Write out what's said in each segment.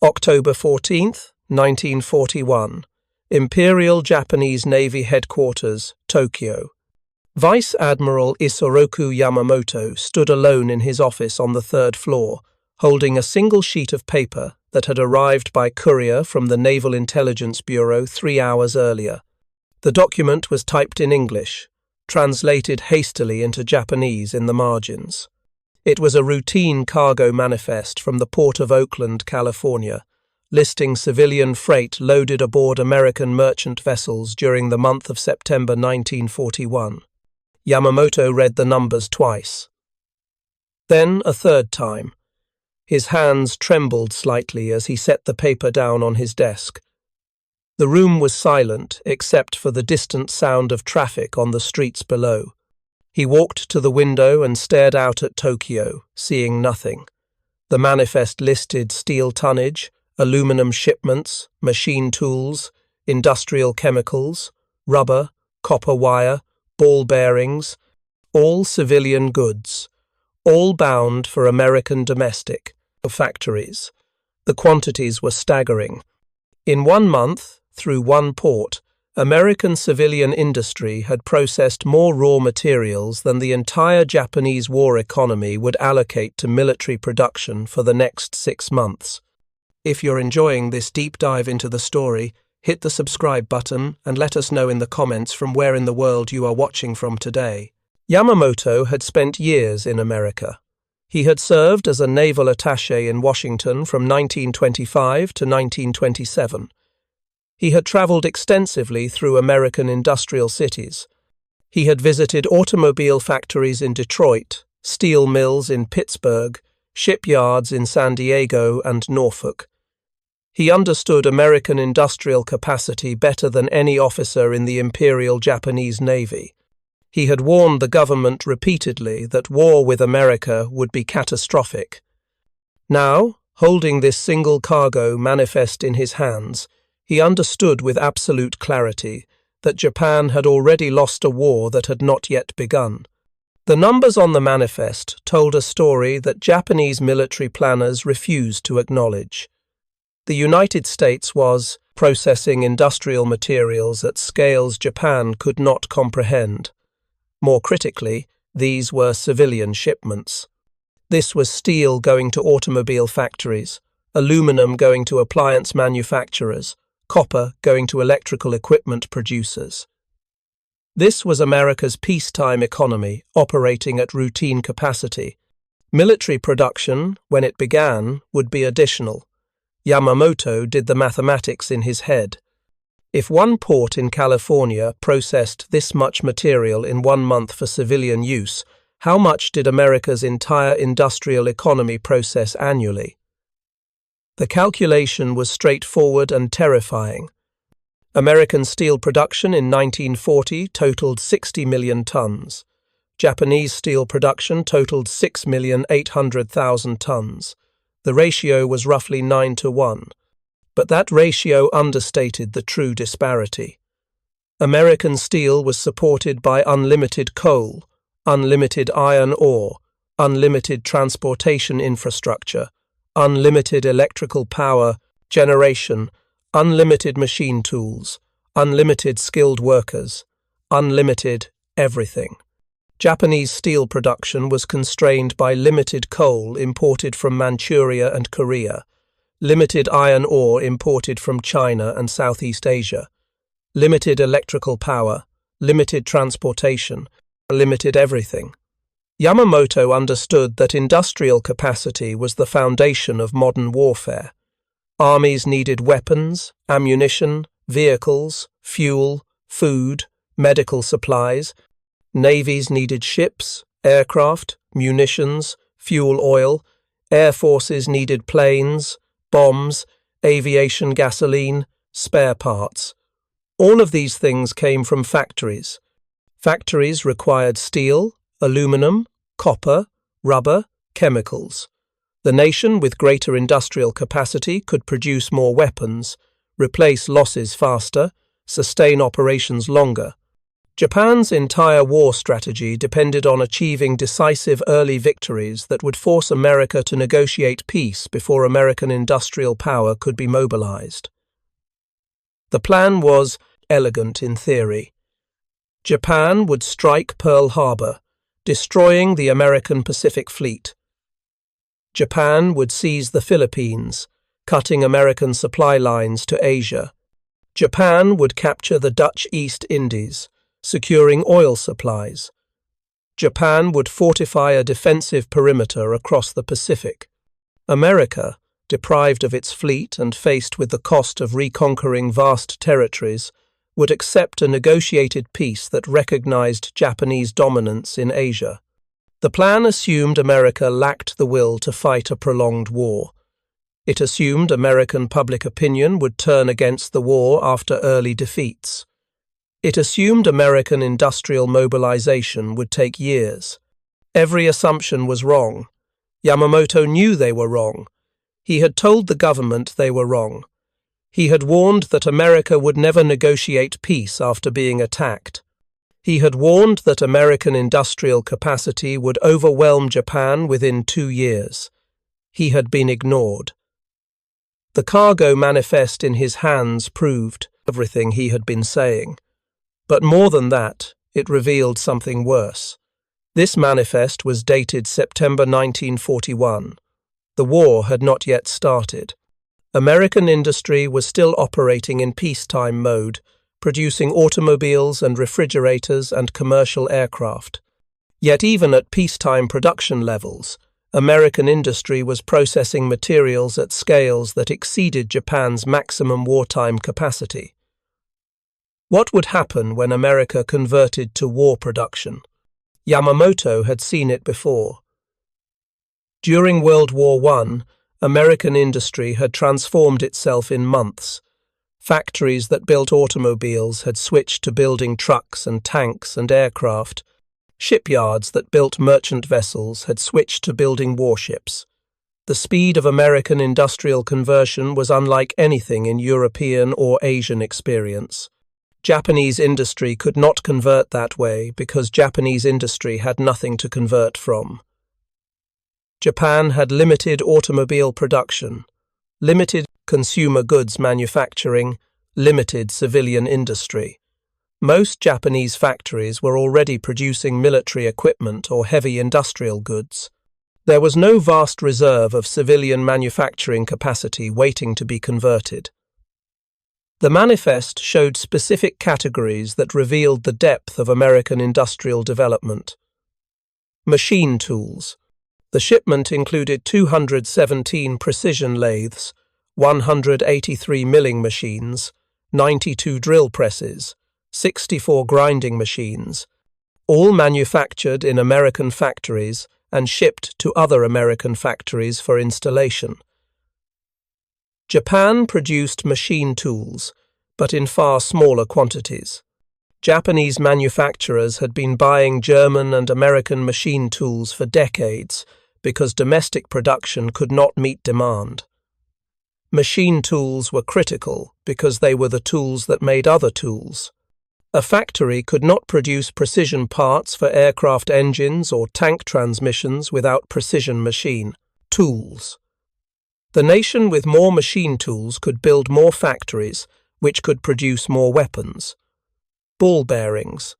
October 14th, 1941. Imperial Japanese Navy Headquarters, Tokyo. Vice Admiral Isoroku Yamamoto stood alone in his office on the third floor, holding a single sheet of paper that had arrived by courier from the Naval Intelligence Bureau 3 hours earlier. The document was typed in English, translated hastily into Japanese in the margins. It was a routine cargo manifest from the port of Oakland, California, listing civilian freight loaded aboard American merchant vessels during the month of September 1941. Yamamoto read the numbers twice. Then a third time. His hands trembled slightly as he set the paper down on his desk. The room was silent except for the distant sound of traffic on the streets below. He walked to the window and stared out at Tokyo, seeing nothing. The manifest listed steel tonnage, aluminum shipments, machine tools, industrial chemicals, rubber, copper wire, ball bearings, all civilian goods, all bound for American domestic factories. The quantities were staggering. In 1 month, through one port, American civilian industry had processed more raw materials than the entire Japanese war economy would allocate to military production for the next 6 months. If you're enjoying this deep dive into the story, hit the subscribe button and let us know in the comments from where in the world you are watching from today. Yamamoto had spent years in America. He had served as a naval attache in Washington from 1925 to 1927. He had traveled extensively through American industrial cities. He had visited automobile factories in Detroit, steel mills in Pittsburgh, shipyards in San Diego and Norfolk. He understood American industrial capacity better than any officer in the Imperial Japanese Navy. He had warned the government repeatedly that war with America would be catastrophic. Now, holding this single cargo manifest in his hands, he understood with absolute clarity that Japan had already lost a war that had not yet begun. The numbers on the manifest told a story that Japanese military planners refused to acknowledge. The United States was processing industrial materials at scales Japan could not comprehend. More critically, these were civilian shipments. This was steel going to automobile factories, aluminum going to appliance manufacturers, copper going to electrical equipment producers. This was America's peacetime economy operating at routine capacity. Military production, when it began, would be additional. Yamamoto did the mathematics in his head. If one port in California processed this much material in 1 month for civilian use, how much did America's entire industrial economy process annually? The calculation was straightforward and terrifying. American steel production in 1940 totaled 60 million tons. Japanese steel production totaled 6,800,000 tons. The ratio was roughly 9-to-1. But that ratio understated the true disparity. American steel was supported by unlimited coal, unlimited iron ore, unlimited transportation infrastructure, unlimited electrical power generation, unlimited machine tools, unlimited skilled workers, unlimited everything. Japanese steel production was constrained by limited coal imported from Manchuria and Korea, limited iron ore imported from China and Southeast Asia, limited electrical power, limited transportation, limited everything. Yamamoto understood that industrial capacity was the foundation of modern warfare. Armies needed weapons, ammunition, vehicles, fuel, food, medical supplies. Navies needed ships, aircraft, munitions, fuel oil. Air forces needed planes, bombs, aviation gasoline, spare parts. All of these things came from factories. Factories required steel, aluminum, copper, rubber, chemicals. The nation with greater industrial capacity could produce more weapons, replace losses faster, sustain operations longer. Japan's entire war strategy depended on achieving decisive early victories that would force America to negotiate peace before American industrial power could be mobilized. The plan was elegant in theory. Japan would strike Pearl Harbor, destroying the American Pacific Fleet. Japan would seize the Philippines, cutting American supply lines to Asia. Japan would capture the Dutch East Indies, securing oil supplies. Japan would fortify a defensive perimeter across the Pacific. America, deprived of its fleet and faced with the cost of reconquering vast territories, would accept a negotiated peace that recognized Japanese dominance in Asia. The plan assumed America lacked the will to fight a prolonged war. It assumed American public opinion would turn against the war after early defeats. It assumed American industrial mobilization would take years. Every assumption was wrong. Yamamoto knew they were wrong. He had told the government they were wrong. He had warned that America would never negotiate peace after being attacked. He had warned that American industrial capacity would overwhelm Japan within 2 years. He had been ignored. The cargo manifest in his hands proved everything he had been saying. But more than that, it revealed something worse. This manifest was dated September 1941. The war had not yet started. American industry was still operating in peacetime mode, producing automobiles and refrigerators and commercial aircraft. Yet even at peacetime production levels, American industry was processing materials at scales that exceeded Japan's maximum wartime capacity. What would happen when America converted to war production? Yamamoto had seen it before. During World War I, American industry had transformed itself in months. Factories that built automobiles had switched to building trucks and tanks and aircraft. Shipyards that built merchant vessels had switched to building warships. The speed of American industrial conversion was unlike anything in European or Asian experience. Japanese industry could not convert that way because Japanese industry had nothing to convert from. Japan had limited automobile production, limited consumer goods manufacturing, limited civilian industry. Most Japanese factories were already producing military equipment or heavy industrial goods. There was no vast reserve of civilian manufacturing capacity waiting to be converted. The manifest showed specific categories that revealed the depth of American industrial development. Machine tools. The shipment included 217 precision lathes, 183 milling machines, 92 drill presses, 64 grinding machines, all manufactured in American factories and shipped to other American factories for installation. Japan produced machine tools, but in far smaller quantities. Japanese manufacturers had been buying German and American machine tools for decades because domestic production could not meet demand. Machine tools were critical because they were the tools that made other tools. A factory could not produce precision parts for aircraft engines or tank transmissions without precision machine tools. The nation with more machine tools could build more factories, which could produce more weapons. Ball bearings.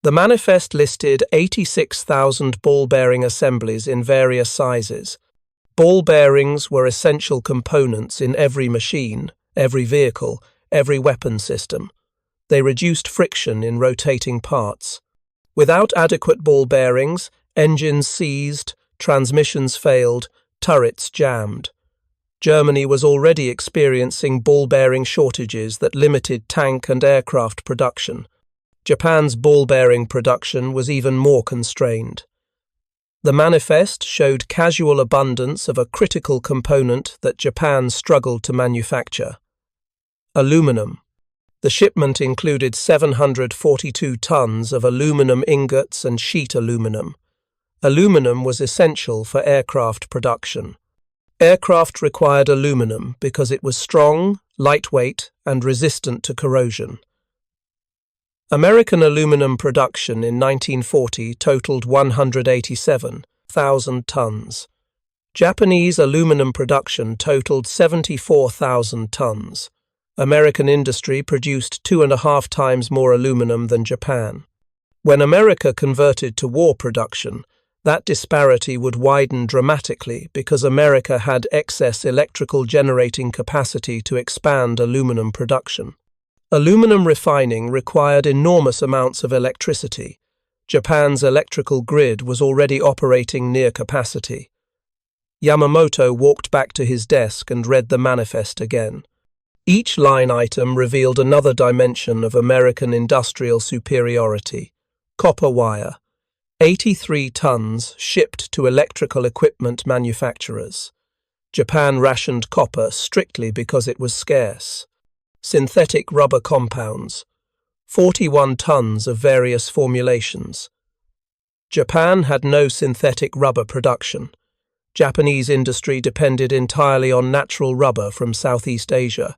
The manifest listed 86,000 ball bearing assemblies in various sizes. Ball bearings were essential components in every machine, every vehicle, every weapon system. They reduced friction in rotating parts. Without adequate ball bearings, engines seized, transmissions failed, turrets jammed. Germany was already experiencing ball bearing shortages that limited tank and aircraft production. Japan's ball bearing production was even more constrained. The manifest showed casual abundance of a critical component that Japan struggled to manufacture. Aluminum. The shipment included 742 tons of aluminum ingots and sheet aluminum. Aluminum was essential for aircraft production. Aircraft required aluminum because it was strong, lightweight, and resistant to corrosion. American aluminum production in 1940 totaled 187,000 tons. Japanese aluminum production totaled 74,000 tons. American industry produced 2.5 times more aluminum than Japan. When America converted to war production, that disparity would widen dramatically because America had excess electrical generating capacity to expand aluminum production. Aluminum refining required enormous amounts of electricity. Japan's electrical grid was already operating near capacity. Yamamoto walked back to his desk and read the manifest again. Each line item revealed another dimension of American industrial superiority. Copper wire. 83 tons shipped to electrical equipment manufacturers. Japan rationed copper strictly because it was scarce. Synthetic rubber compounds. 41 tons of various formulations. Japan had no synthetic rubber production. Japanese industry depended entirely on natural rubber from Southeast Asia.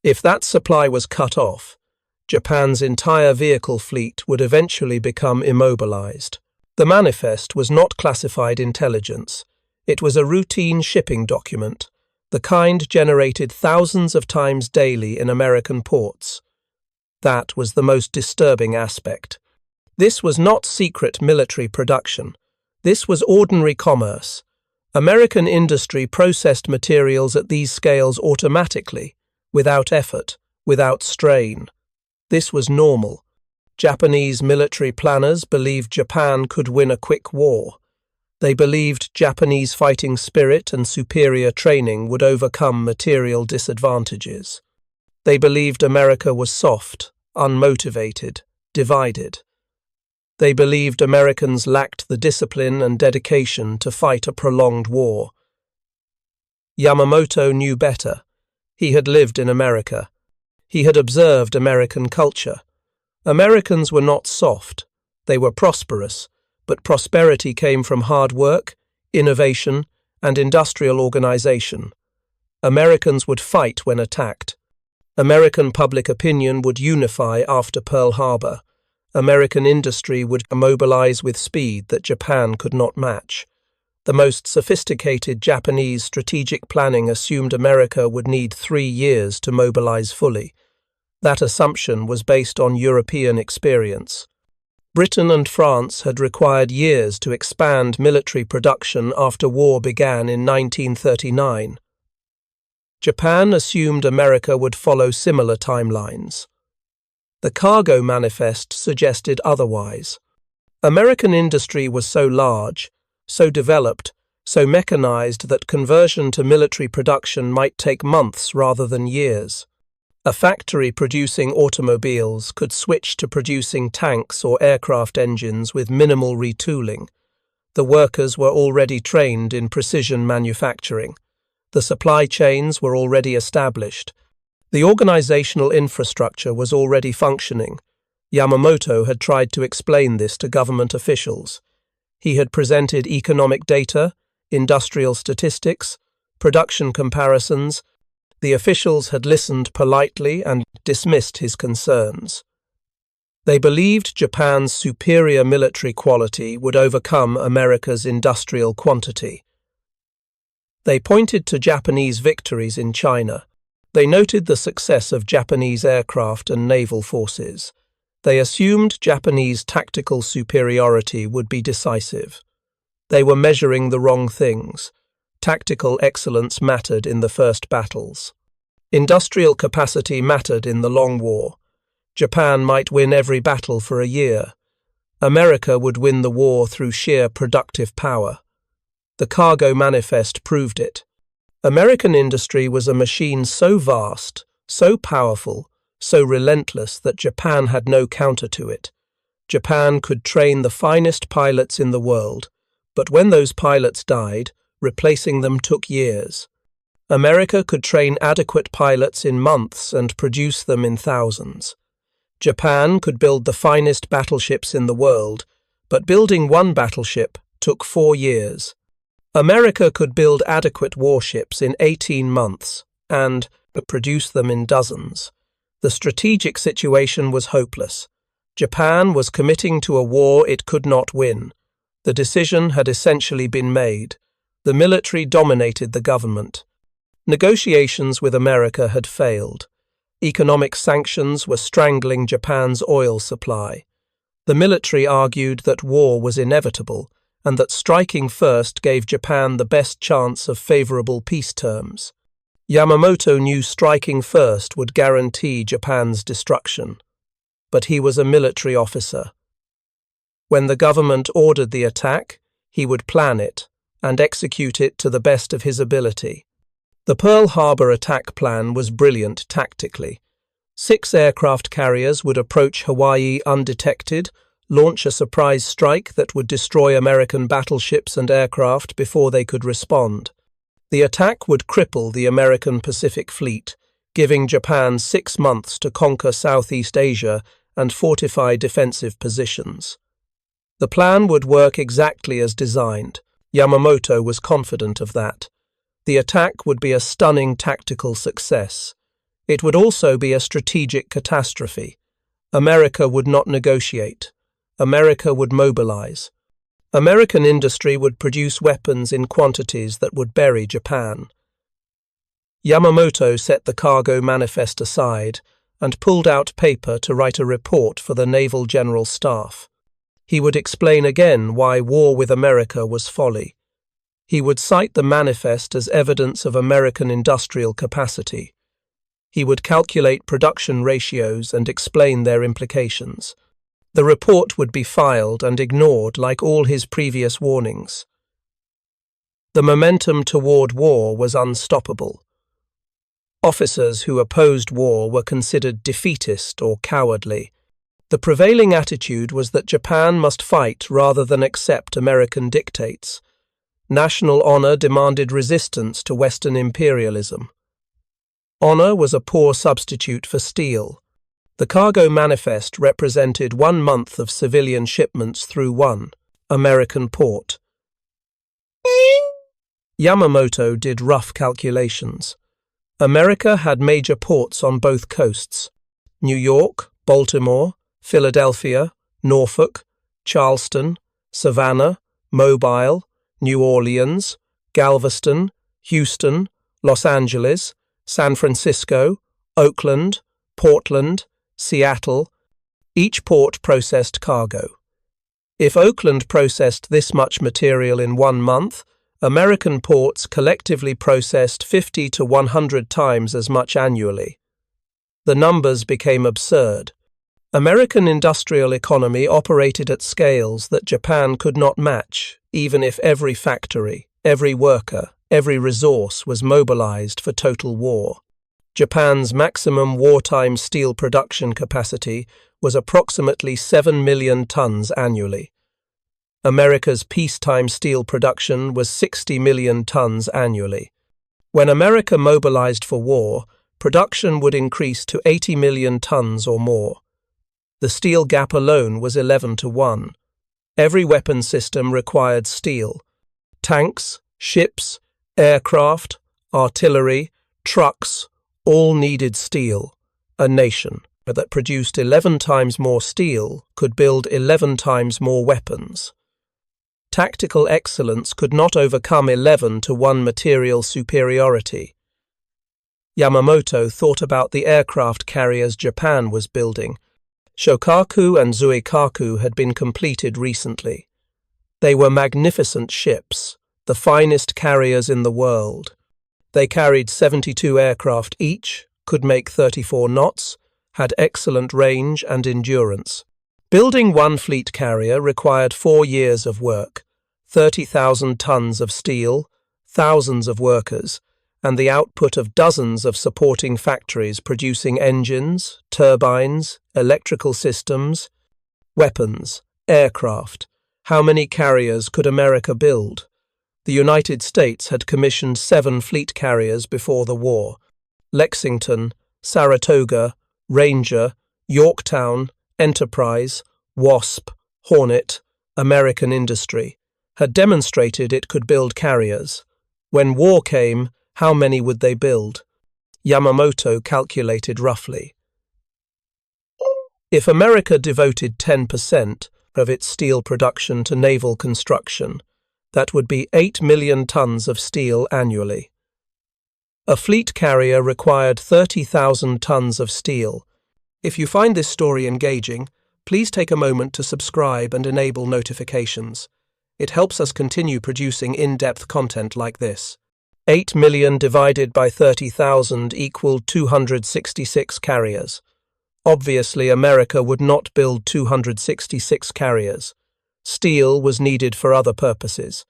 If that supply was cut off, Japan's entire vehicle fleet would eventually become immobilized. The manifest was not classified intelligence. It was a routine shipping document, the kind generated thousands of times daily in American ports. That was the most disturbing aspect. This was not secret military production. This was ordinary commerce. American industry processed materials at these scales automatically, without effort, without strain. This was normal. Japanese military planners believed Japan could win a quick war. They believed Japanese fighting spirit and superior training would overcome material disadvantages. They believed America was soft, unmotivated, divided. They believed Americans lacked the discipline and dedication to fight a prolonged war. Yamamoto knew better. He had lived in America. He had observed American culture. Americans were not soft. They were prosperous, but prosperity came from hard work, innovation, and industrial organization. Americans would fight when attacked. American public opinion would unify after Pearl Harbor. American industry would mobilize with speed that Japan could not match. The most sophisticated Japanese strategic planning assumed America would need 3 years to mobilize fully. That assumption was based on European experience. Britain and France had required years to expand military production after war began in 1939. Japan assumed America would follow similar timelines. The cargo manifest suggested otherwise. American industry was so large, so developed, so mechanized that conversion to military production might take months rather than years. A factory producing automobiles could switch to producing tanks or aircraft engines with minimal retooling. The workers were already trained in precision manufacturing. The supply chains were already established. The organizational infrastructure was already functioning. Yamamoto had tried to explain this to government officials. He had presented economic data, industrial statistics, production comparisons. The officials had listened politely and dismissed his concerns. They believed Japan's superior military quality would overcome America's industrial quantity. They pointed to Japanese victories in China. They noted the success of Japanese aircraft and naval forces. They assumed Japanese tactical superiority would be decisive. They were measuring the wrong things. Tactical excellence mattered in the first battles. Industrial capacity mattered in the long war. Japan might win every battle for a year. America would win the war through sheer productive power. The cargo manifest proved it. American industry was a machine so vast, so powerful, so relentless that Japan had no counter to it. Japan could train the finest pilots in the world, but when those pilots died, replacing them took years. America could train adequate pilots in months and produce them in thousands. Japan could build the finest battleships in the world, but building one battleship took 4 years. America could build adequate warships in 18 months and produce them in dozens. The strategic situation was hopeless. Japan was committing to a war it could not win. The decision had essentially been made. The military dominated the government. Negotiations with America had failed. Economic sanctions were strangling Japan's oil supply. The military argued that war was inevitable and that striking first gave Japan the best chance of favorable peace terms. Yamamoto knew striking first would guarantee Japan's destruction. But he was a military officer. When the government ordered the attack, he would plan it and execute it to the best of his ability. The Pearl Harbor attack plan was brilliant tactically. 6 aircraft carriers would approach Hawaii undetected, launch a surprise strike that would destroy American battleships and aircraft before they could respond. The attack would cripple the American Pacific Fleet, giving Japan 6 months to conquer Southeast Asia and fortify defensive positions. The plan would work exactly as designed. Yamamoto was confident of that. The attack would be a stunning tactical success. It would also be a strategic catastrophe. America would not negotiate. America would mobilize. American industry would produce weapons in quantities that would bury Japan. Yamamoto set the cargo manifest aside and pulled out paper to write a report for the Naval General Staff. He would explain again why war with America was folly. He would cite the manifest as evidence of American industrial capacity. He would calculate production ratios and explain their implications. The report would be filed and ignored like all his previous warnings. The momentum toward war was unstoppable. Officers who opposed war were considered defeatist or cowardly. The prevailing attitude was that Japan must fight rather than accept American dictates. National honor demanded resistance to Western imperialism. Honor was a poor substitute for steel. The cargo manifest represented 1 month of civilian shipments through one American port. Yamamoto did rough calculations. America had major ports on both coasts: New York, Baltimore, Philadelphia, Norfolk, Charleston, Savannah, Mobile, New Orleans, Galveston, Houston, Los Angeles, San Francisco, Oakland, Portland, Seattle. Each port processed cargo. If Oakland processed this much material in 1 month, American ports collectively processed 50 to 100 times as much annually. The numbers became absurd. American industrial economy operated at scales that Japan could not match, even if every factory, every worker, every resource was mobilized for total war. Japan's maximum wartime steel production capacity was approximately 7 million tons annually. America's peacetime steel production was 60 million tons annually. When America mobilized for war, production would increase to 80 million tons or more. The steel gap alone was 11 to 1. Every weapon system required steel. Tanks, ships, aircraft, artillery, trucks, all needed steel. A nation that produced 11 times more steel could build 11 times more weapons. Tactical excellence could not overcome 11 to 1 material superiority. Yamamoto thought about the aircraft carriers Japan was building. Shokaku and Zuikaku had been completed recently. They were magnificent ships, the finest carriers in the world. They carried 72 aircraft each, could make 34 knots, had excellent range and endurance. Building one fleet carrier required 4 years of work, 30,000 tons of steel, thousands of workers, and the output of dozens of supporting factories producing engines, turbines, electrical systems, weapons, aircraft. How many carriers could America build? The United States had commissioned 7 fleet carriers before the war. Lexington, Saratoga, Ranger, Yorktown, Enterprise, Wasp, Hornet, American Industry, had demonstrated it could build carriers. When war came, how many would they build? Yamamoto calculated roughly. If America devoted 10% of its steel production to naval construction, that would be 8 million tons of steel annually. A fleet carrier required 30,000 tons of steel. If you find this story engaging, please take a moment to subscribe and enable notifications. It helps us continue producing in-depth content like this. 8 million divided by 30,000 equaled 266 carriers. Obviously, America would not build 266 carriers. Steel was needed for other purposes.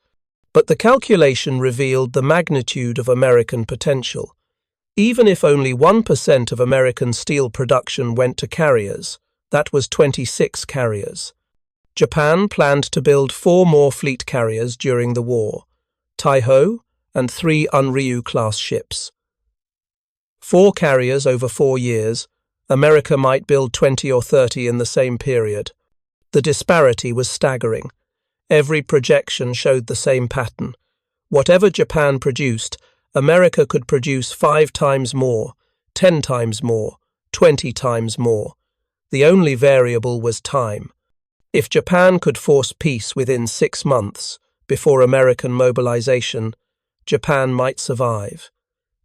But the calculation revealed the magnitude of American potential. Even if only 1% of American steel production went to carriers, that was 26 carriers. Japan planned to build 4 more fleet carriers during the war, Taiho and 3 Unryu-class ships. 4 carriers over 4 years, America might build 20 or 30 in the same period. The disparity was staggering. Every projection showed the same pattern. Whatever Japan produced, America could produce 5 times more, 10 times more, 20 times more. The only variable was time. If Japan could force peace within 6 months, before American mobilization, Japan might survive.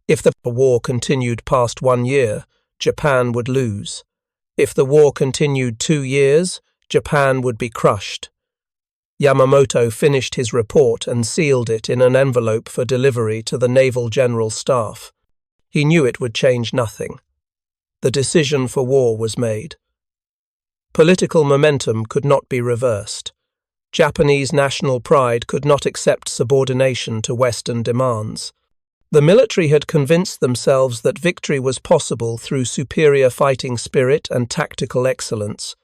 If the war continued past 1 year, Japan would lose. If the war continued 2 years, Japan would be crushed. Yamamoto finished his report and sealed it in an envelope for delivery to the Naval General Staff. He knew it would change nothing. The decision for war was made. Political momentum could not be reversed. Japanese national pride could not accept subordination to Western demands. The military had convinced themselves that victory was possible through superior fighting spirit and tactical excellence.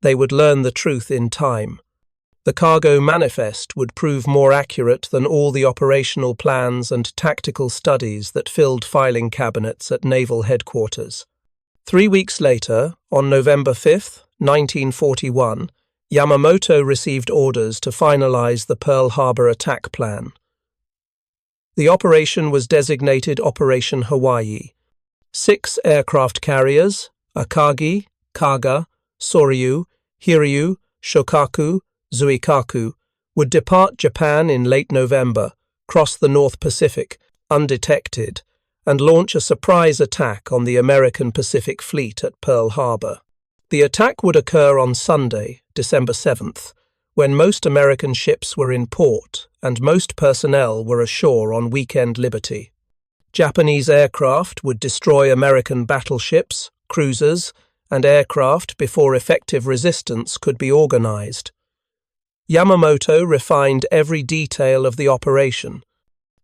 They would learn the truth in time. The cargo manifest would prove more accurate than all the operational plans and tactical studies that filled filing cabinets at naval headquarters. 3 weeks later, on November 5, 1941, Yamamoto received orders to finalize the Pearl Harbor attack plan. The operation was designated Operation Hawaii. 6 aircraft carriers, Akagi, Kaga, Soryu, Hiryu, Shokaku, Zuikaku, would depart Japan in late November, cross the North Pacific, undetected, and launch a surprise attack on the American Pacific Fleet at Pearl Harbor. The attack would occur on Sunday, December 7th, when most American ships were in port and most personnel were ashore on weekend liberty. Japanese aircraft would destroy American battleships, cruisers, and aircraft before effective resistance could be organized. Yamamoto refined every detail of the operation.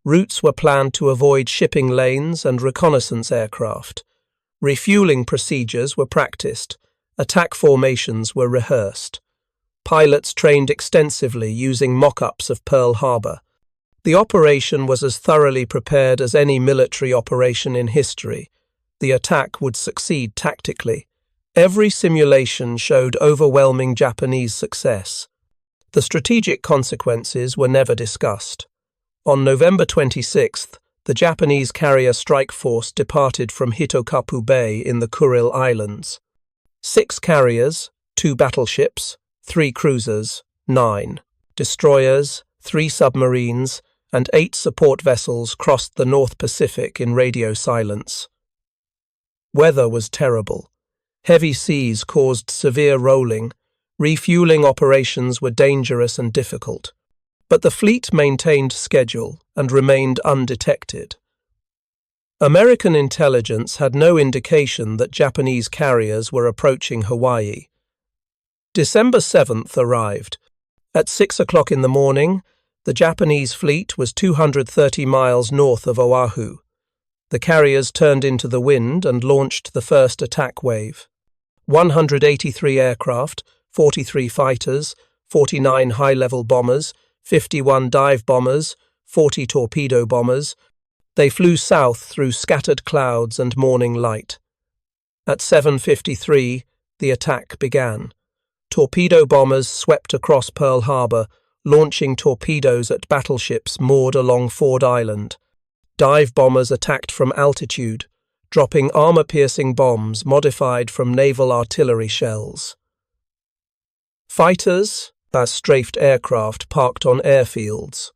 Routes were planned to avoid shipping lanes and reconnaissance aircraft. Refueling procedures were practiced. Attack formations were rehearsed. Pilots trained extensively using mock-ups of Pearl Harbor. The operation was as thoroughly prepared as any military operation in history. The attack would succeed tactically. Every simulation showed overwhelming Japanese success. The strategic consequences were never discussed. On November 26th, the Japanese carrier strike force departed from Hitokapu Bay in the Kuril Islands. 6 carriers, 2 battleships, 3 cruisers, 9 destroyers, 3 submarines, and 8 support vessels crossed the North Pacific in radio silence. Weather was terrible. Heavy seas caused severe rolling. Refueling operations were dangerous and difficult. But the fleet maintained schedule and remained undetected. American intelligence had no indication that Japanese carriers were approaching Hawaii. December 7th arrived. At 6 o'clock in the morning, the Japanese fleet was 230 miles north of Oahu. The carriers turned into the wind and launched the first attack wave. 183 aircraft, 43 fighters, 49 high-level bombers, 51 dive bombers, 40 torpedo bombers. They flew south through scattered clouds and morning light. At 7:53, the attack began. Torpedo bombers swept across Pearl Harbor, launching torpedoes at battleships moored along Ford Island. Dive bombers attacked from altitude, dropping armor-piercing bombs modified from naval artillery shells. Fighters, as strafed aircraft parked on airfields.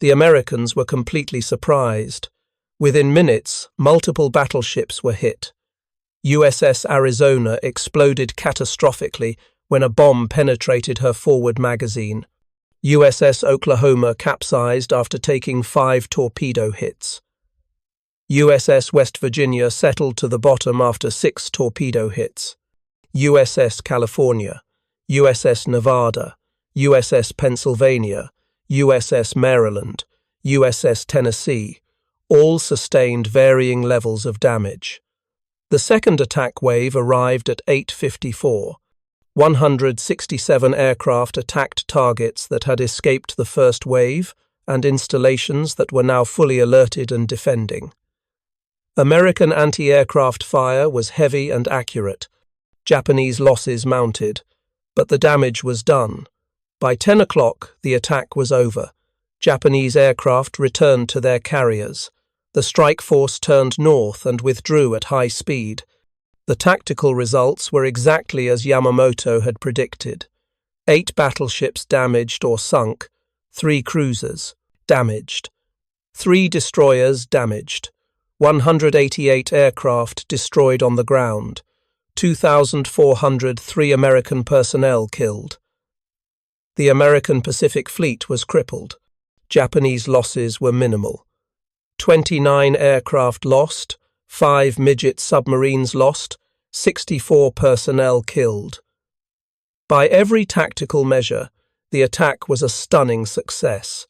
The Americans were completely surprised. Within minutes, multiple battleships were hit. USS Arizona exploded catastrophically when a bomb penetrated her forward magazine. USS Oklahoma capsized after taking 5 torpedo hits. USS West Virginia settled to the bottom after 6 torpedo hits. USS California, USS Nevada, USS Pennsylvania, USS Maryland, USS Tennessee, all sustained varying levels of damage. The second attack wave arrived at 8:54. 167 aircraft attacked targets that had escaped the first wave and installations that were now fully alerted and defending. American anti-aircraft fire was heavy and accurate. Japanese losses mounted, but the damage was done. By 10 o'clock, the attack was over. Japanese aircraft returned to their carriers. The strike force turned north and withdrew at high speed. The tactical results were exactly as Yamamoto had predicted. 8 battleships damaged or sunk, 3 cruisers damaged, 3 destroyers damaged, 188 aircraft destroyed on the ground, 2,403 American personnel killed. The American Pacific Fleet was crippled. Japanese losses were minimal. 29 aircraft lost, 5 midget submarines lost, 64 personnel killed. By every tactical measure, the attack was a stunning success.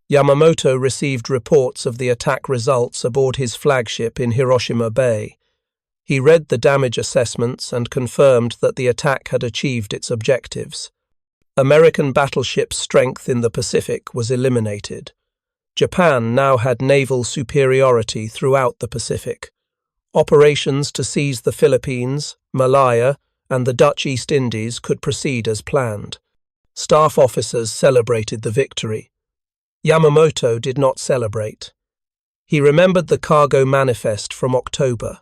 Yamamoto received reports of the attack results aboard his flagship in Hiroshima Bay. He read the damage assessments and confirmed that the attack had achieved its objectives. American battleship strength in the Pacific was eliminated. Japan now had naval superiority throughout the Pacific. Operations to seize the Philippines, Malaya, and the Dutch East Indies could proceed as planned. Staff officers celebrated the victory. Yamamoto did not celebrate. He remembered the cargo manifest from October.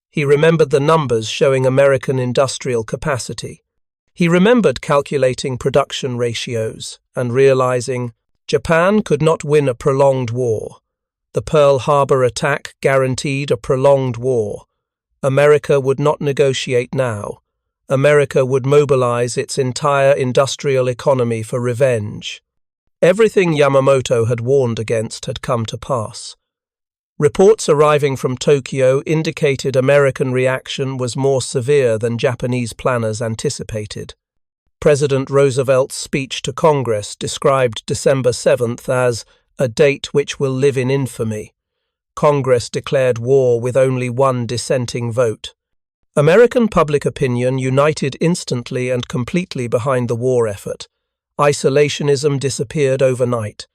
He remembered the numbers showing American industrial capacity. He remembered calculating production ratios and realizing Japan could not win a prolonged war. The Pearl Harbor attack guaranteed a prolonged war. America would not negotiate now. America would mobilize its entire industrial economy for revenge. Everything Yamamoto had warned against had come to pass. Reports arriving from Tokyo indicated American reaction was more severe than Japanese planners anticipated. President Roosevelt's speech to Congress described December 7th as a date which will live in infamy. Congress declared war with only 1 dissenting vote. American public opinion united instantly and completely behind the war effort. Isolationism disappeared overnight.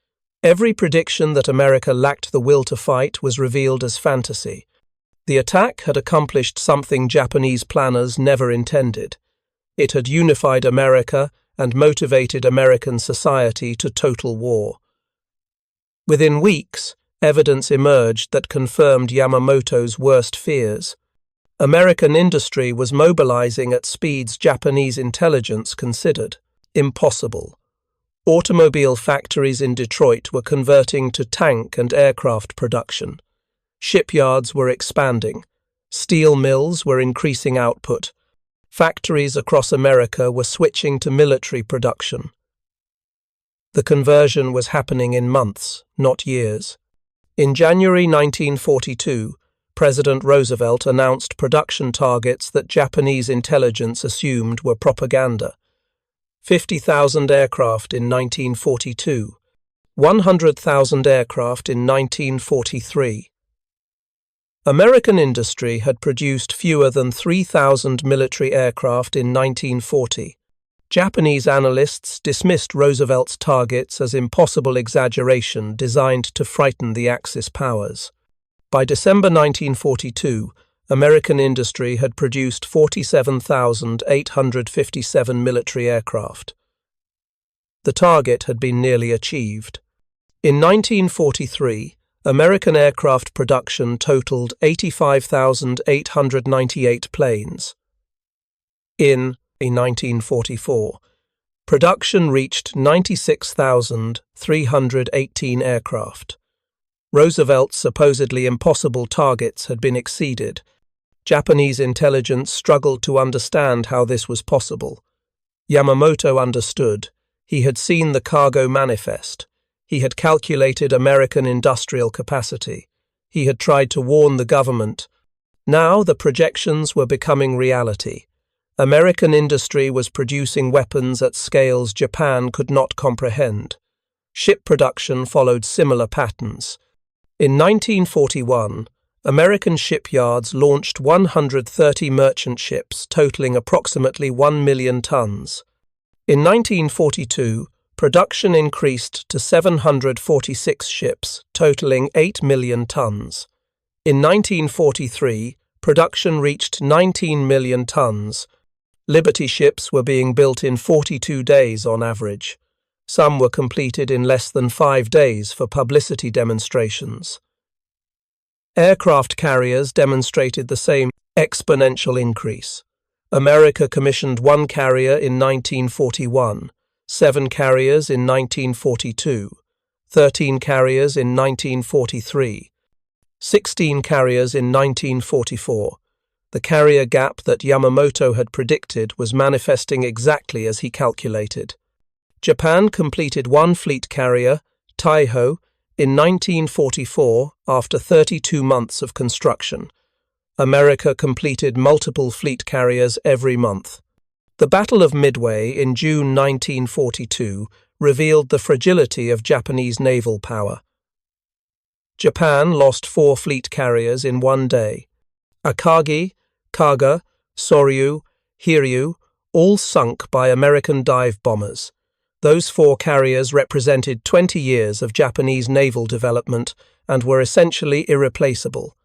Every prediction that America lacked the will to fight was revealed as fantasy. The attack had accomplished something Japanese planners never intended. It had unified America and motivated American society to total war. Within weeks, evidence emerged that confirmed Yamamoto's worst fears. American industry was mobilizing at speeds Japanese intelligence considered impossible. Automobile factories in Detroit were converting to tank and aircraft production. Shipyards were expanding. Steel mills were increasing output. Factories across America were switching to military production. The conversion was happening in months, not years. In January 1942, President Roosevelt announced production targets that Japanese intelligence assumed were propaganda. 50,000 aircraft in 1942, 100,000 aircraft in 1943. American industry had produced fewer than 3,000 military aircraft in 1940. Japanese analysts dismissed Roosevelt's targets as impossible exaggeration designed to frighten the Axis powers. By December 1942, American industry had produced 47,857 military aircraft. The target had been nearly achieved. In 1943, American aircraft production totaled 85,898 planes. In 1944, production reached 96,318 aircraft. Roosevelt's supposedly impossible targets had been exceeded. Japanese intelligence struggled to understand how this was possible. Yamamoto understood. He had seen the cargo manifest. He had calculated American industrial capacity. He had tried to warn the government. Now the projections were becoming reality. American industry was producing weapons at scales Japan could not comprehend. Ship production followed similar patterns. In 1941, American shipyards launched 130 merchant ships totaling approximately 1 million tons. In 1942, production increased to 746 ships totaling 8 million tons. In 1943, production reached 19 million tons. Liberty ships were being built in 42 days on average. Some were completed in less than 5 days for publicity demonstrations. Aircraft carriers demonstrated the same exponential increase. America commissioned 1 carrier in 1941, 7 carriers in 1942, 13 carriers in 1943, 16 carriers in 1944. The carrier gap that Yamamoto had predicted was manifesting exactly as he calculated. Japan completed 1 fleet carrier, Taiho, in 1944 after 32 months of construction. America completed multiple fleet carriers every month. The Battle of Midway in June 1942 revealed the fragility of Japanese naval power. Japan lost 4 fleet carriers in 1 day. Akagi, Kaga, Soryu, Hiryu, all sunk by American dive bombers. Those 4 carriers represented 20 years of Japanese naval development and were essentially irreplaceable.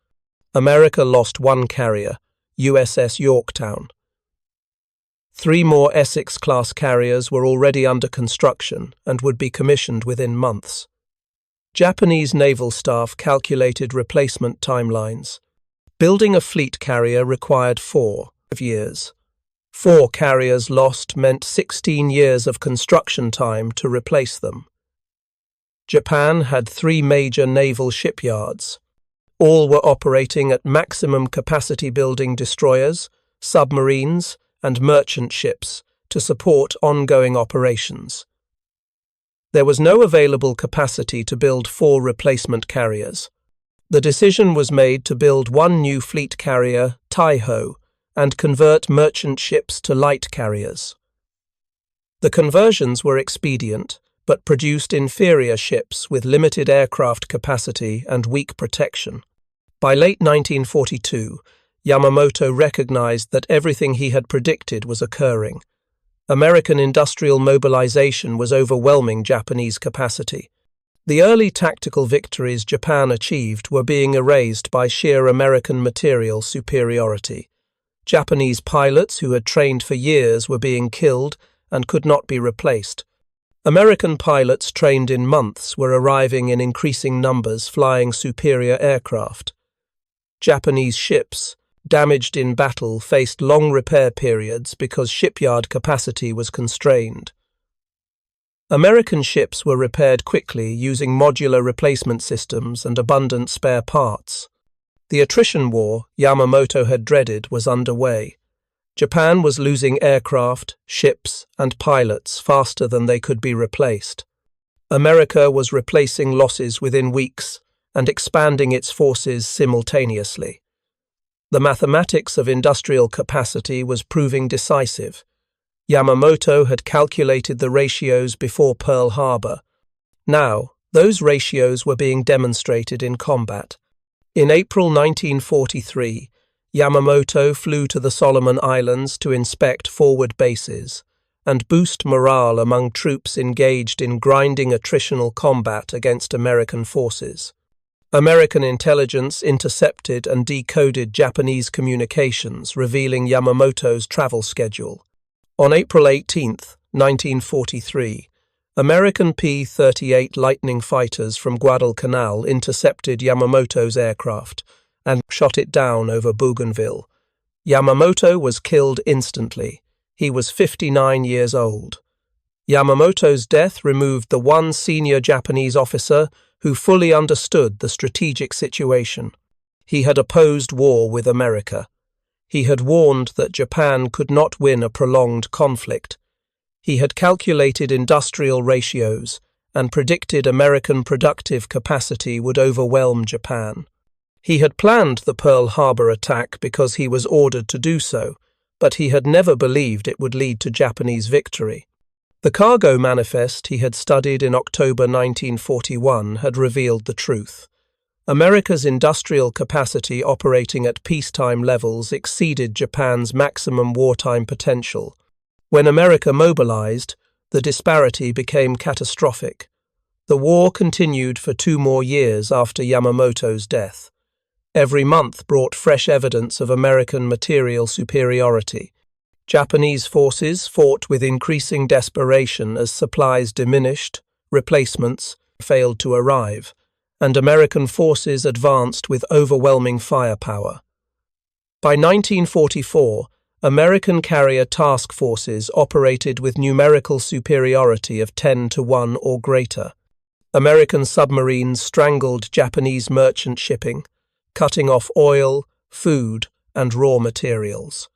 America lost 1 carrier, USS Yorktown. 3 more Essex-class carriers were already under construction and would be commissioned within months. Japanese naval staff calculated replacement timelines. Building a fleet carrier required 4 years. 4 carriers lost meant 16 years of construction time to replace them. Japan had 3 major naval shipyards. All were operating at maximum capacity, building destroyers, submarines, and merchant ships to support ongoing operations. There was no available capacity to build 4 replacement carriers. The decision was made to build 1 new fleet carrier, Taiho, and convert merchant ships to light carriers. The conversions were expedient, but produced inferior ships with limited aircraft capacity and weak protection. By late 1942, Yamamoto recognized that everything he had predicted was occurring. American industrial mobilization was overwhelming Japanese capacity. The early tactical victories Japan achieved were being erased by sheer American material superiority. Japanese pilots who had trained for years were being killed and could not be replaced. American pilots trained in months were arriving in increasing numbers, flying superior aircraft. Japanese ships, damaged in battle, faced long repair periods because shipyard capacity was constrained. American ships were repaired quickly using modular replacement systems and abundant spare parts. The attrition war Yamamoto had dreaded was underway. Japan was losing aircraft, ships, and pilots faster than they could be replaced. America was replacing losses within weeks and expanding its forces simultaneously. The mathematics of industrial capacity was proving decisive. Yamamoto had calculated the ratios before Pearl Harbor. Now, those ratios were being demonstrated in combat. In April 1943, Yamamoto flew to the Solomon Islands to inspect forward bases and boost morale among troops engaged in grinding attritional combat against American forces. American intelligence intercepted and decoded Japanese communications, revealing Yamamoto's travel schedule. On April 18, 1943, American P-38 Lightning fighters from Guadalcanal intercepted Yamamoto's aircraft and shot it down over Bougainville. Yamamoto was killed instantly. He was 59 years old. Yamamoto's death removed the one senior Japanese officer who fully understood the strategic situation. He had opposed war with America. He had warned that Japan could not win a prolonged conflict. He had calculated industrial ratios and predicted American productive capacity would overwhelm Japan. He had planned the Pearl Harbor attack because he was ordered to do so, but he had never believed it would lead to Japanese victory. The cargo manifest he had studied in October 1941 had revealed the truth. America's industrial capacity operating at peacetime levels exceeded Japan's maximum wartime potential. When America mobilized, the disparity became catastrophic. The war continued for 2 more years after Yamamoto's death. Every month brought fresh evidence of American material superiority. Japanese forces fought with increasing desperation as supplies diminished, replacements failed to arrive, and American forces advanced with overwhelming firepower. By 1944, American carrier task forces operated with numerical superiority of 10 to 1 or greater. American submarines strangled Japanese merchant shipping, cutting off oil, food, and raw materials.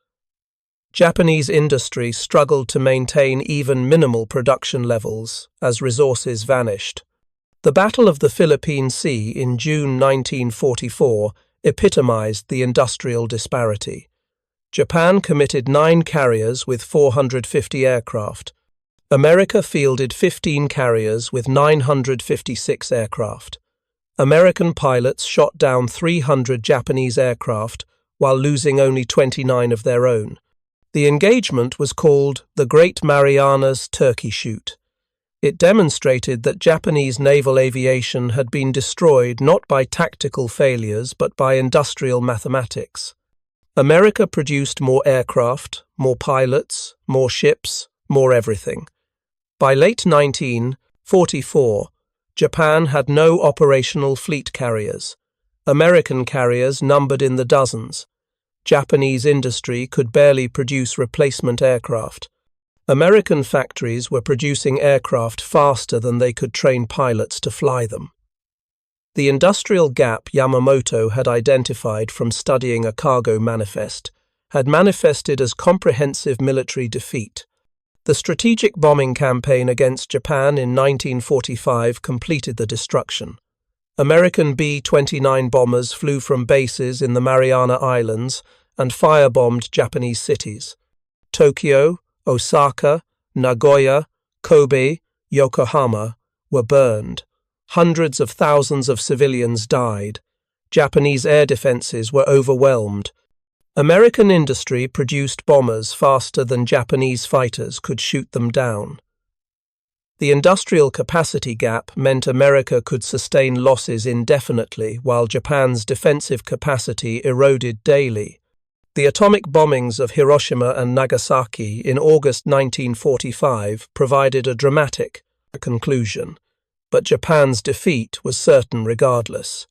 Japanese industry struggled to maintain even minimal production levels as resources vanished. The Battle of the Philippine Sea in June 1944 epitomized the industrial disparity. Japan committed 9 carriers with 450 aircraft. America fielded 15 carriers with 956 aircraft. American pilots shot down 300 Japanese aircraft while losing only 29 of their own. The engagement was called the Great Marianas Turkey Shoot. It demonstrated that Japanese naval aviation had been destroyed not by tactical failures but by industrial mathematics. America produced more aircraft, more pilots, more ships, more everything. By late 1944, Japan had no operational fleet carriers. American carriers numbered in the dozens. Japanese industry could barely produce replacement aircraft. American factories were producing aircraft faster than they could train pilots to fly them. The industrial gap Yamamoto had identified from studying a cargo manifest had manifested as comprehensive military defeat. The strategic bombing campaign against Japan in 1945 completed the destruction. American B-29 bombers flew from bases in the Mariana Islands and firebombed Japanese cities. Tokyo, Osaka, Nagoya, Kobe, Yokohama were burned. Hundreds of thousands of civilians died. Japanese air defenses were overwhelmed. American industry produced bombers faster than Japanese fighters could shoot them down. The industrial capacity gap meant America could sustain losses indefinitely while Japan's defensive capacity eroded daily. The atomic bombings of Hiroshima and Nagasaki in August 1945 provided a dramatic conclusion, but Japan's defeat was certain regardless.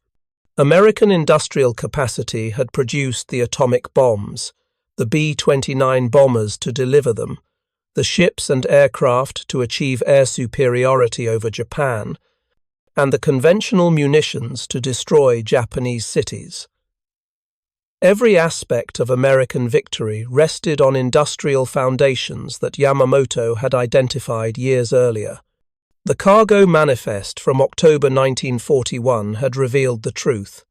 American industrial capacity had produced the atomic bombs, the B-29 bombers to deliver them, the ships and aircraft to achieve air superiority over Japan, and the conventional munitions to destroy Japanese cities. Every aspect of American victory rested on industrial foundations that Yamamoto had identified years earlier. The cargo manifest from October 1941 had revealed the truth.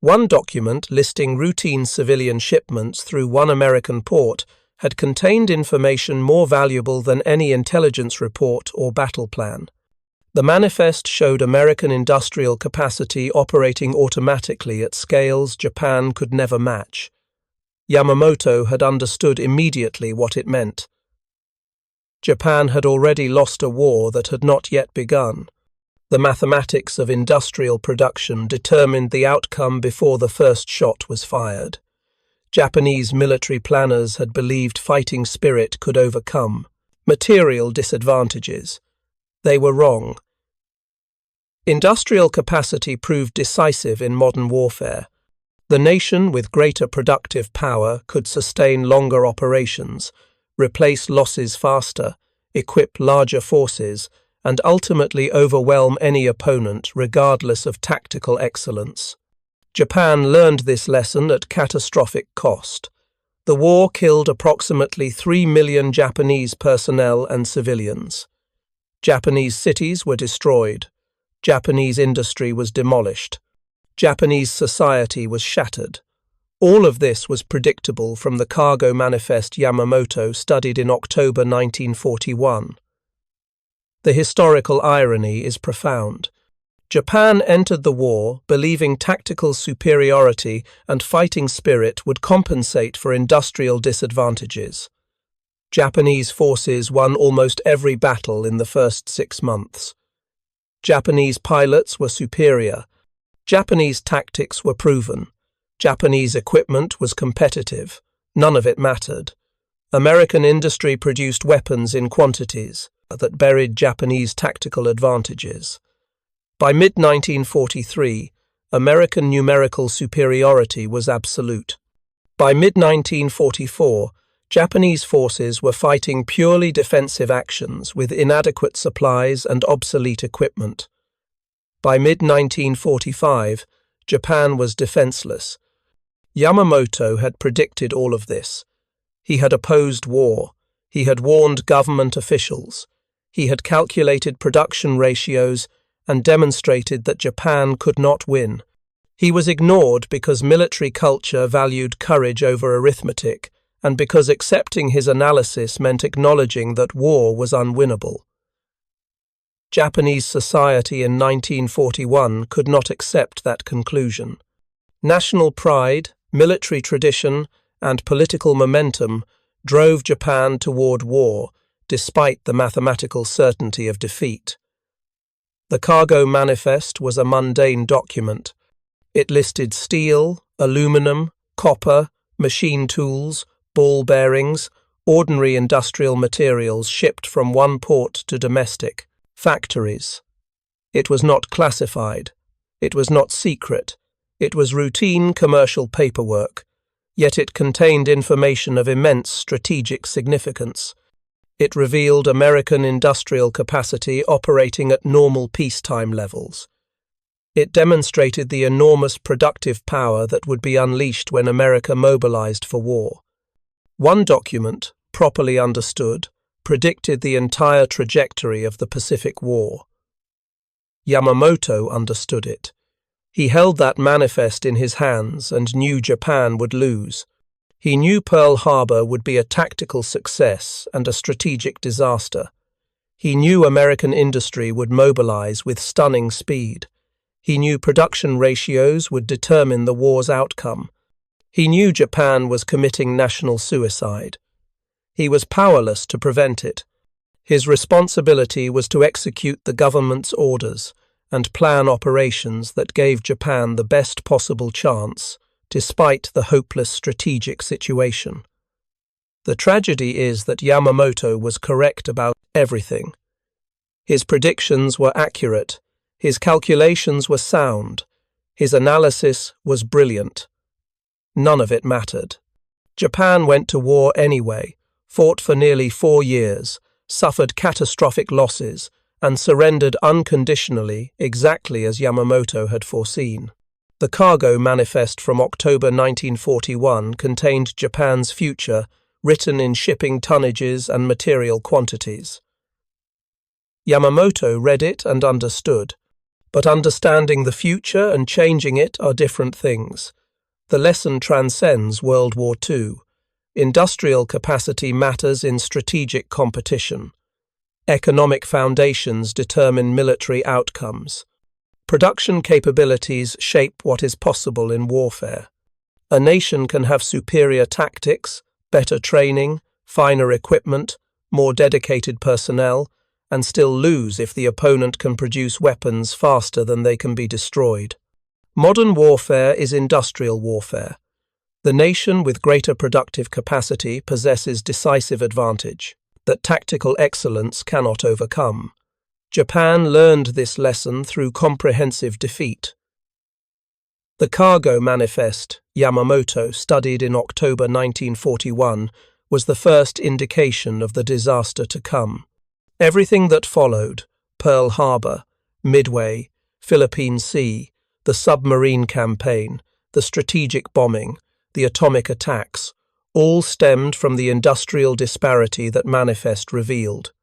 One document listing routine civilian shipments through one American port had contained information more valuable than any intelligence report or battle plan. The manifest showed American industrial capacity operating automatically at scales Japan could never match. Yamamoto had understood immediately what it meant. Japan had already lost a war that had not yet begun. The mathematics of industrial production determined the outcome before the first shot was fired. Japanese military planners had believed fighting spirit could overcome material disadvantages. They were wrong. Industrial capacity proved decisive in modern warfare. The nation with greater productive power could sustain longer operations, replace losses faster, equip larger forces, and ultimately overwhelm any opponent regardless of tactical excellence. Japan learned this lesson at catastrophic cost. The war killed approximately 3 million Japanese personnel and civilians. Japanese cities were destroyed. Japanese industry was demolished. Japanese society was shattered. All of this was predictable from the cargo manifest Yamamoto studied in October 1941. The historical irony is profound. Japan entered the war believing tactical superiority and fighting spirit would compensate for industrial disadvantages. Japanese forces won almost every battle in the first 6 months. Japanese pilots were superior. Japanese tactics were proven. Japanese equipment was competitive. None of it mattered. American industry produced weapons in quantities that buried Japanese tactical advantages. By mid-1943, American numerical superiority was absolute. By mid-1944, Japanese forces were fighting purely defensive actions with inadequate supplies and obsolete equipment. By mid-1945, Japan was defenseless. Yamamoto had predicted all of this. He had opposed war. He had warned government officials. He had calculated production ratios and demonstrated that Japan could not win. He was ignored because military culture valued courage over arithmetic, and because accepting his analysis meant acknowledging that war was unwinnable. Japanese society in 1941 could not accept that conclusion. National pride, military tradition, and political momentum drove Japan toward war, despite the mathematical certainty of defeat. The cargo manifest was a mundane document. It listed steel, aluminum, copper, machine tools, ball bearings, ordinary industrial materials shipped from one port to domestic factories. It was not classified. It was not secret. It was routine commercial paperwork, yet it contained information of immense strategic significance. It revealed American industrial capacity operating at normal peacetime levels. It demonstrated the enormous productive power that would be unleashed when America mobilized for war. One document, properly understood, predicted the entire trajectory of the Pacific War. Yamamoto understood it. He held that manifest in his hands and knew Japan would lose. He knew Pearl Harbor would be a tactical success and a strategic disaster. He knew American industry would mobilize with stunning speed. He knew production ratios would determine the war's outcome. He knew Japan was committing national suicide. He was powerless to prevent it. His responsibility was to execute the government's orders and plan operations that gave Japan the best possible chance, despite the hopeless strategic situation. The tragedy is that Yamamoto was correct about everything. His predictions were accurate, his calculations were sound, his analysis was brilliant. None of it mattered. Japan went to war anyway, fought for nearly 4 years, suffered catastrophic losses, and surrendered unconditionally, exactly as Yamamoto had foreseen. The cargo manifest from October 1941 contained Japan's future, written in shipping tonnages and material quantities. Yamamoto read it and understood, but understanding the future and changing it are different things. The lesson transcends World War II. Industrial capacity matters in strategic competition. Economic foundations determine military outcomes. Production capabilities shape what is possible in warfare. A nation can have superior tactics, better training, finer equipment, more dedicated personnel, and still lose if the opponent can produce weapons faster than they can be destroyed. Modern warfare is industrial warfare. The nation with greater productive capacity possesses decisive advantage that tactical excellence cannot overcome. Japan learned this lesson through comprehensive defeat. The cargo manifest Yamamoto studied in October 1941 was the first indication of the disaster to come. Everything that followed, Pearl Harbor, Midway, Philippine Sea, the submarine campaign, the strategic bombing, the atomic attacks, all stemmed from the industrial disparity that manifest revealed.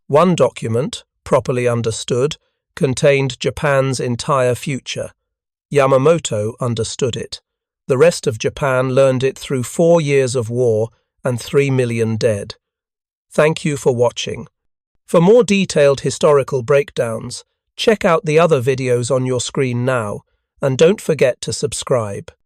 One document, properly understood, contained Japan's entire future. Yamamoto understood it. The rest of Japan learned it through 4 years of war and 3 million dead. Thank you for watching. For more detailed historical breakdowns, check out the other videos on your screen now, and don't forget to subscribe.